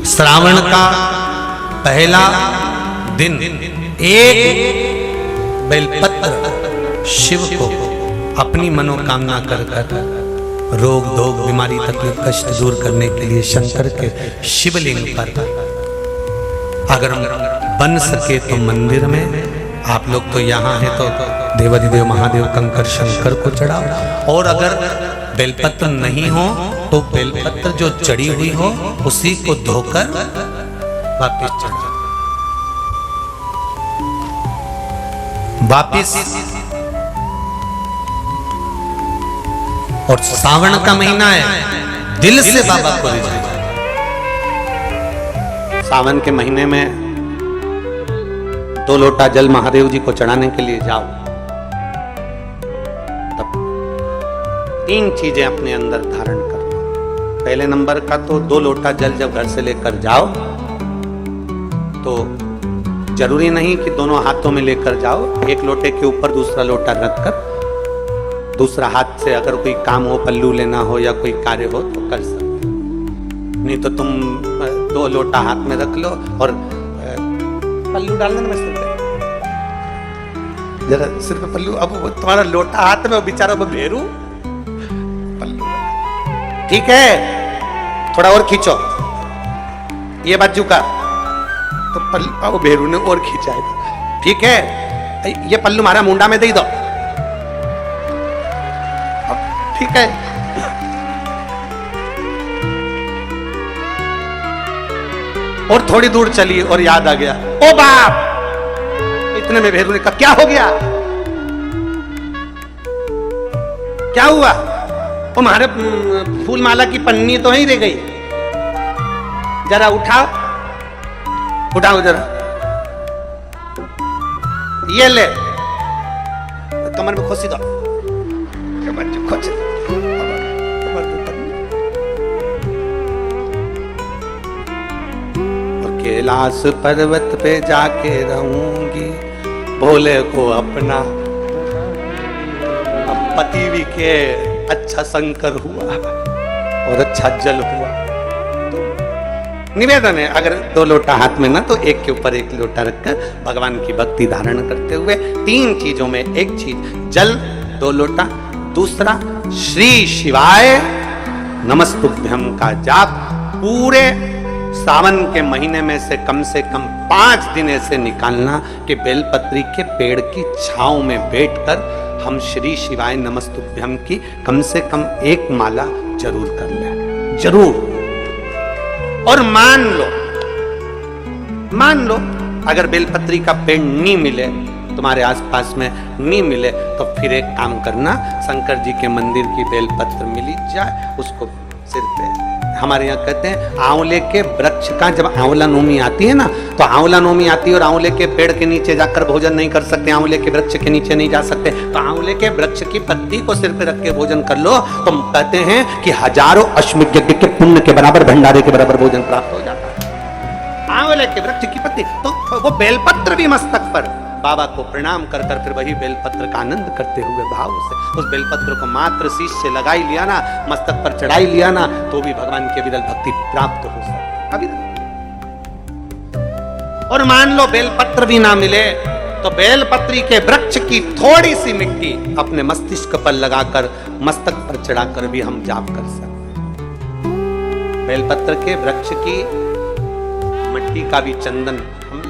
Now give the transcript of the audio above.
श्रावण का पहला दिन एक बेलपत्र शिव को अपनी मनोकामना कर रोग धोग बीमारी तकलीफ कष्ट दूर करने के लिए शंकर के शिवलिंग पर अगर बन सके तो मंदिर में, आप लोग तो यहाँ हैं तो देवाधिदेव महादेव कंकर शंकर को चढ़ाओ, और अगर बेलपत्र नहीं हो तो बेलपत्र जो चढ़ी हुई हो उसी को धोकर वापिस चढ़ाओ। वापिस। और सावन का महीना है, दिल से बाबा को रिझाओ। सावन के महीने में 2 लोटा जल महादेव जी को चढ़ाने के लिए जाओ, तब 3 चीजें अपने अंदर धारण करना। पहले नंबर का तो 2 लोटा जल जब घर से लेकर जाओ तो जरूरी नहीं कि दोनों हाथों में लेकर जाओ, एक लोटे के ऊपर दूसरा लोटा रखकर दूसरा हाथ से अगर कोई काम हो, पल्लू लेना हो या कोई कार्य हो तो कर सकते। नहीं तो तुम 2 लोटा हाथ में रख लो और पल्लू डाल देना सिर पे, जरा सिर पे पल्लू। अब वो तुम्हारा लोटा हाथ में, वो बेचारा वो भेरू पल्लू, ठीक है, थोड़ा और खींचो ये बाजू का, तो पल्लू वो भेरू ने और खींचाएगा, ठीक है, ये पल्लू हमारा मुंडा में दे दो, ठीक है। और थोड़ी दूर चली और याद आ गया, ओ बाप, इतने में भेरू ने कहा क्या हो गया, क्या हुआ? वो हमारे फूल माला की पन्नी तो ही रह गई, जरा उठाओ, उठाओ जरा, ये ले, कमर में खोसी दो, खोच कैलाश पर्वत पे जाके रहूंगी, भोले को अपना। अब पति भी के अच्छा शंकर हुआ और अच्छा जल हुआ, तो निवेदन है अगर 2 लोटा हाथ में ना तो एक के ऊपर एक लोटा रखकर भगवान की भक्ति धारण करते हुए 3 चीजों में एक चीज जल 2 लोटा, दूसरा श्री शिवाय नमस्तुभ्यम का जाप पूरे सावन के महीने में से कम 5 दिन ऐसे निकालना कि बेलपत्री के पेड़ की छांव में बैठकर हम श्री शिवाय नमस्तुभ्यम की कम से कम 1 माला जरूर कर लें, जरूर। और मान लो अगर बेलपत्री का पेड़ नहीं मिले, तुम्हारे आसपास में नहीं मिले, तो फिर एक काम करना, शंकर जी के मंदिर की बेलपत्र मिली जाए उसको सिर पे, हमारे यहाँ कहते हैं आंवले के वृक्ष का, जब आंवला नवमी आती है ना, तो आंवला नवमी आती है और आंवले के पेड़ के नीचे जाकर भोजन नहीं कर सकते, आंवले के वृक्ष के नीचे नहीं जा सकते, तो आंवले के वृक्ष की पत्ती को सिर पे रख के भोजन कर लो, तो कहते हैं कि हजारों अश्वमेध यज्ञ के पुण्य के बराबर, भंडारे के बराबर भोजन प्राप्त हो जाता है। आंवले के वृक्ष की पत्ती, तो वो बेलपत्र भी मस्तक पर बाबा को प्रणाम कर फिर वही बेलपत्र का आनंद करते हुए भाव से उस बेलपत्र को मात्र शीश से लगाई लिया ना, मस्तक पर चढ़ाई लिया ना, तो भी भगवान की अविरल भक्ति प्राप्त हो सकती। और मान लो बेलपत्र भी ना मिले तो बेलपत्री के वृक्ष की थोड़ी सी मिट्टी अपने मस्तिष्क पर लगाकर मस्तक पर चढ़ाकर भी हम जाप कर सकते। बेलपत्र के वृक्ष की मिट्टी का भी चंदन हम